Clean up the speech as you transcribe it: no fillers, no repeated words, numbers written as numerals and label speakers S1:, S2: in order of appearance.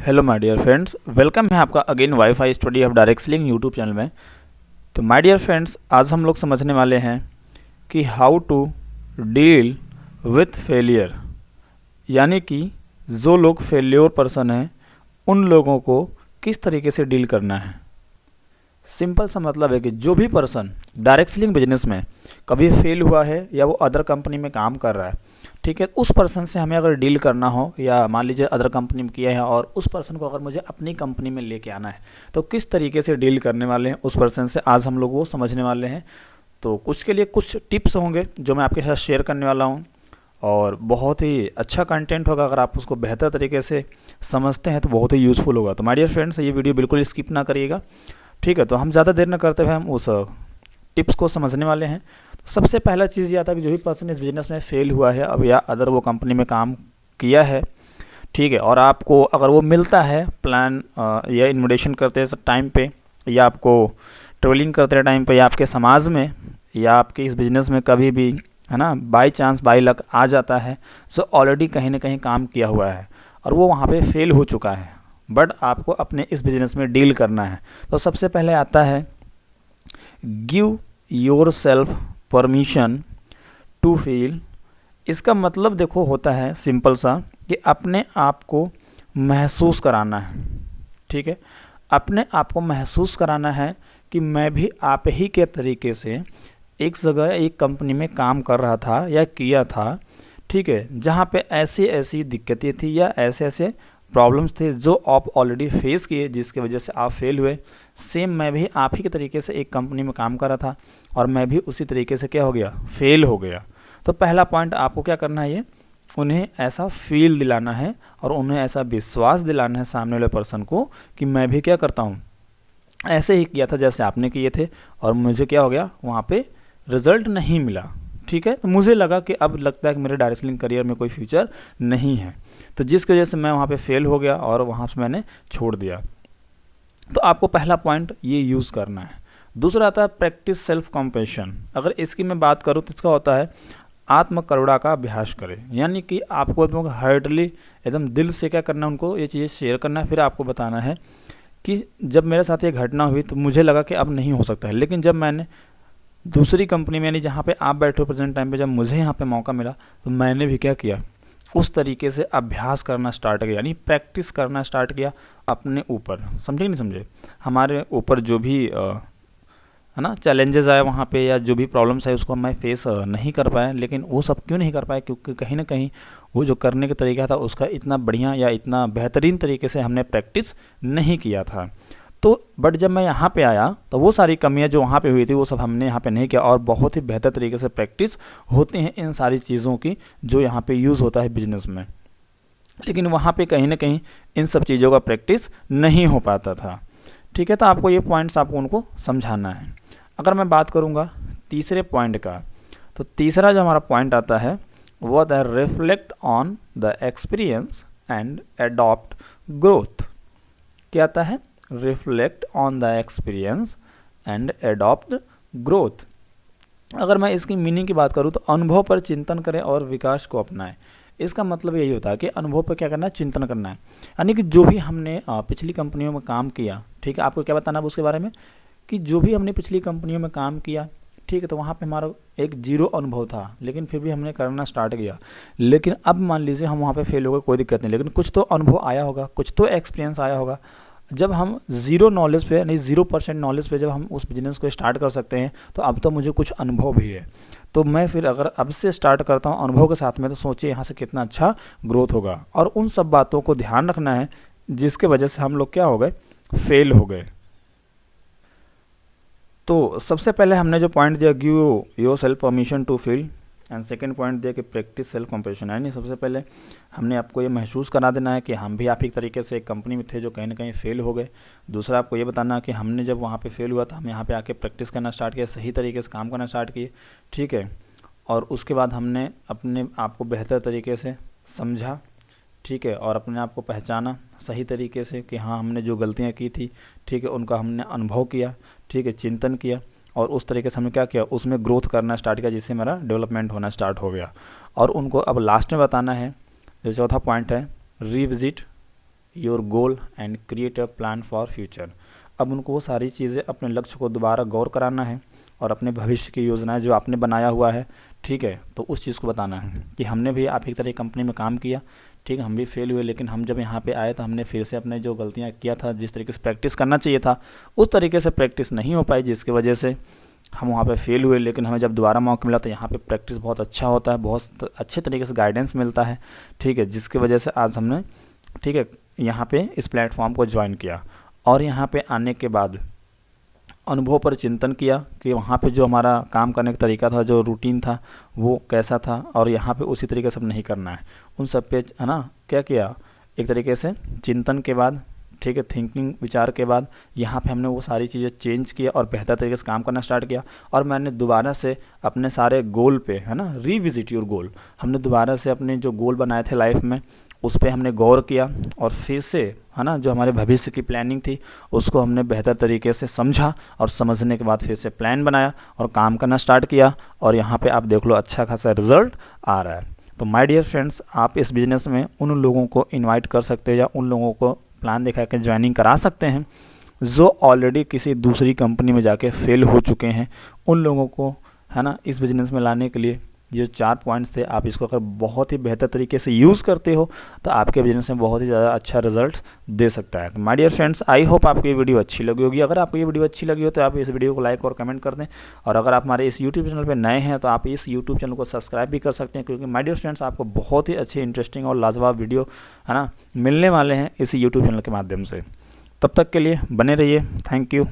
S1: Hello my dear friends, welcome है आपका again WiFi study of direct selling YouTube channel में। तो my dear friends, आज हम लोग समझने वाले हैं कि how to deal with failure, यानी कि जो लोग फेल्योर पर्सन हैं उन लोगों को किस तरीके से डील करना है। सिंपल सा मतलब है कि जो भी पर्सन डायरेक्ट सेलिंग बिजनेस में कभी फेल हुआ है या वो अदर कंपनी में काम कर रहा है, ठीक है, उस पर्सन से हमें अगर डील करना हो, या मान लीजिए अदर कंपनी में किया है और उस पर्सन को अगर मुझे अपनी कंपनी में लेके आना है तो किस तरीके से डील करने वाले हैं उस पर्सन से, आज हम लोग वो समझने वाले हैं। तो कुछ के लिए कुछ टिप्स होंगे जो मैं आपके साथ शेयर करने वाला हूँ, और बहुत ही अच्छा कंटेंट होगा। अगर आप उसको बेहतर तरीके से समझते हैं तो बहुत ही यूज़फुल होगा। तो माय डियर फ्रेंड्स, ये वीडियो बिल्कुल स्किप ना करिएगा, ठीक है। तो हम ज़्यादा देर न करते हुए हम उस टिप्स को समझने वाले हैं। तो सबसे पहला चीज़ ये आता है कि जो भी पर्सन इस बिज़नेस में फेल हुआ है अब, या अदर वो कंपनी में काम किया है, ठीक है, और आपको अगर वो मिलता है प्लान या इन्विटेशन करते टाइम पे, या आपको ट्रेवलिंग करते टाइम पे, या आपके समाज में, या आपके इस बिज़नेस में कभी भी, है ना, बाई चांस बाई लक आ जाता है, जो ऑलरेडी कहीं ना कहीं काम किया हुआ है और वो वहाँ पे फेल हो चुका है, बट आपको अपने इस बिज़नेस में डील करना है। तो सबसे पहले आता है give yourself permission to feel. इसका मतलब देखो होता है सिंपल सा कि अपने आप को महसूस कराना है, ठीक है, अपने आप को महसूस कराना है कि मैं भी आप ही के तरीके से एक जगह एक कंपनी में काम कर रहा था या किया था, ठीक है, जहाँ पे ऐसी ऐसी दिक्कतें थी या ऐसे ऐसे प्रॉब्लम्स थे जो आप ऑलरेडी फेस किए, जिसकी वजह से आप फेल हुए। सेम मैं भी आप ही के तरीके से एक कंपनी में काम कर रहा था और मैं भी उसी तरीके से क्या हो गया, फेल हो गया। तो पहला पॉइंट आपको क्या करना है, ये उन्हें ऐसा फील दिलाना है और उन्हें ऐसा विश्वास दिलाना है सामने वाले पर्सन को कि मैं भी क्या करता हूँ, ऐसे ही किया था जैसे आपने किए थे और मुझे क्या हो गया, वहाँ पे रिजल्ट नहीं मिला, ठीक है। तो मुझे लगा कि अब लगता है कि मेरे डायरेक्ट सेलिंग करियर में कोई फ्यूचर नहीं है, तो जिसकी वजह से मैं वहाँ पे फेल हो गया और वहाँ से मैंने छोड़ दिया। तो आपको पहला पॉइंट ये यूज़ करना है। दूसरा आता है प्रैक्टिस सेल्फ कॉम्पेशन। अगर इसकी मैं बात करूँ तो इसका होता है आत्म करुणा का अभ्यास करें, यानी कि आपको हार्डली एकदम दिल से क्या करना है, उनको ये चीज़ें शेयर करना है। फिर आपको बताना है कि जब मेरे साथ ये घटना हुई तो मुझे लगा कि अब नहीं हो सकता है, लेकिन जब मैंने दूसरी कंपनी में, यानी जहाँ पे आप बैठे हो प्रेजेंट टाइम पे, जब मुझे यहाँ पे मौका मिला तो मैंने भी क्या किया, उस तरीके से अभ्यास करना स्टार्ट किया, यानी प्रैक्टिस करना स्टार्ट किया अपने ऊपर। समझे नहीं समझे, हमारे ऊपर जो भी है ना चैलेंजेस आए वहाँ पे, या जो भी प्रॉब्लम्स आए उसको मैं फेस नहीं कर पाए, लेकिन वो सब क्यों नहीं कर पाए, क्योंकि कहीं ना कहीं वो जो करने का तरीका था उसका इतना बढ़िया या इतना बेहतरीन तरीके से हमने प्रैक्टिस नहीं किया था। तो बट जब मैं यहाँ पे आया तो वो सारी कमियाँ जो वहाँ पे हुई थी वो सब हमने यहाँ पे नहीं किया, और बहुत ही बेहतर तरीके से प्रैक्टिस होती हैं इन सारी चीज़ों की जो यहाँ पे यूज़ होता है बिजनेस में। लेकिन वहाँ पे कहीं ना कहीं इन सब चीज़ों का प्रैक्टिस नहीं हो पाता था, ठीक है। तो आपको ये पॉइंट्स आपको उनको समझाना है। अगर मैं बात करूँगा तीसरे पॉइंट का, तो तीसरा जो हमारा पॉइंट आता है वो आता है reflect on the experience and adopt growth. क्या आता है, reflect on the experience and adopt growth. अगर मैं इसकी मीनिंग की बात करूँ तो अनुभव पर चिंतन करें और विकास को अपनाएं। इसका मतलब यही होता है कि अनुभव पर क्या करना है, चिंतन करना है, यानी कि जो भी हमने पिछली कंपनियों में काम किया, ठीक है, आपको क्या बताना है उसके बारे में, कि जो भी हमने पिछली कंपनियों में काम किया, ठीक है, तो वहाँ पे हमारा एक जीरो अनुभव था, लेकिन फिर भी हमने करना स्टार्ट किया। लेकिन अब मान लीजिए हम वहाँ पे फेल हो गए, कोई दिक्कत नहीं, लेकिन कुछ तो अनुभव आया होगा, कुछ तो एक्सपीरियंस आया होगा। जब हम ज़ीरो नॉलेज पे, यानी 0% नॉलेज पे जब हम उस बिज़नेस को स्टार्ट कर सकते हैं, तो अब तो मुझे कुछ अनुभव भी है, तो मैं फिर अगर अब से स्टार्ट करता हूँ अनुभव के साथ में, तो सोचिए यहाँ से कितना अच्छा ग्रोथ होगा। और उन सब बातों को ध्यान रखना है जिसके वजह से हम लोग क्या हो गए, फेल हो गए। तो सबसे पहले हमने जो पॉइंट दिया, give yourself permission to feel, and second point दिया कि प्रैक्टिस सेल्फ कंपेशन, यानी सबसे पहले हमने आपको ये महसूस करा देना है कि हम भी आप ही तरीके से एक कंपनी में थे जो कहीं ना कहीं फेल हो गए। दूसरा आपको ये बताना है कि हमने जब वहाँ पे फेल हुआ था हम यहाँ पे आके प्रैक्टिस करना स्टार्ट किया, सही तरीके से काम करना स्टार्ट किए, ठीक है, और उसके बाद हमने अपने आप को बेहतर तरीके से समझा, ठीक है, और अपने आप को पहचाना सही तरीके से कि हाँ हमने जो गलतियाँ की थी, ठीक है, उनका हमने अनुभव किया, ठीक है, चिंतन किया, और उस तरीके से हमने क्या किया, उसमें ग्रोथ करना स्टार्ट किया, जिससे मेरा डेवलपमेंट होना स्टार्ट हो गया। और उनको अब लास्ट में बताना है, जो चौथा पॉइंट है, revisit your goal and create a plan for future. अब उनको वो सारी चीज़ें अपने लक्ष्य को दोबारा गौर कराना है और अपने भविष्य की योजनाएं जो आपने बनाया हुआ है, ठीक है, तो उस चीज़ को बताना है कि हमने भी आप एक तरह की कंपनी में काम किया, ठीक है, हम भी फेल हुए, लेकिन हम जब यहाँ पे आए तो हमने फिर से अपने जो गलतियाँ किया था, जिस तरीके से प्रैक्टिस करना चाहिए था उस तरीके से प्रैक्टिस नहीं हो पाई, जिसकी वजह से हम वहाँ पे फेल हुए। लेकिन हमें जब दोबारा मौका मिला तो यहाँ पे प्रैक्टिस बहुत अच्छा होता है, बहुत अच्छे तरीके से गाइडेंस मिलता है, ठीक है, जिसकी वजह से आज हमने, ठीक है, यहाँ पे इस प्लेटफॉर्म को ज्वाइन किया। और यहाँ पे आने के बाद अनुभव पर चिंतन किया कि वहाँ पे जो हमारा काम करने का तरीका था, जो रूटीन था, वो कैसा था, और यहाँ पे उसी तरीके से अब नहीं करना है। उन सब पे, है ना, क्या किया, एक तरीके से चिंतन के बाद, ठीक है, थिंकिंग, विचार के बाद यहाँ पे हमने वो सारी चीज़ें चेंज किया और बेहतर तरीके से काम करना स्टार्ट किया। और मैंने दोबारा से अपने सारे गोल पे, है ना, रीविजिट योर गोल, हमने दोबारा से अपने जो गोल बनाए थे लाइफ में उस पर हमने गौर किया और फिर से, है ना, जो हमारे भविष्य की प्लानिंग थी उसको हमने बेहतर तरीके से समझा और समझने के बाद फिर से प्लान बनाया और काम करना स्टार्ट किया। और यहाँ पे आप देख लो अच्छा खासा रिजल्ट आ रहा है। तो माय डियर फ्रेंड्स, आप इस बिज़नेस में उन लोगों को इनवाइट कर सकते हैं या उन लोगों को प्लान दिखा के ज्वाइनिंग करा सकते हैं जो ऑलरेडी किसी दूसरी कंपनी में जाके फेल हो चुके हैं। उन लोगों को, है ना, इस बिज़नेस में लाने के लिए ये 4 पॉइंट्स थे, आप इसको अगर बहुत ही बेहतर तरीके से यूज़ करते हो तो आपके बिजनेस में बहुत ही ज़्यादा अच्छा रिजल्ट दे सकता है। तो my dear friends, I hope आपको ये वीडियो अच्छी लगी होगी। अगर आपको ये वीडियो अच्छी लगी हो तो आप इस वीडियो को लाइक और कमेंट कर दें। और अगर आप हमारे इस यूट्यूब चैनल पर नए हैं तो आप इस यूट्यूब चैनल को सब्सक्राइब भी कर सकते हैं, क्योंकि माय डियर फ्रेंड्स आपको बहुत ही अच्छे, इंटरेस्टिंग और लाजवाब वीडियो, है ना, मिलने वाले हैं इसी यूट्यूब चैनल के माध्यम से। तब तक के लिए बने रहिए। Thank you.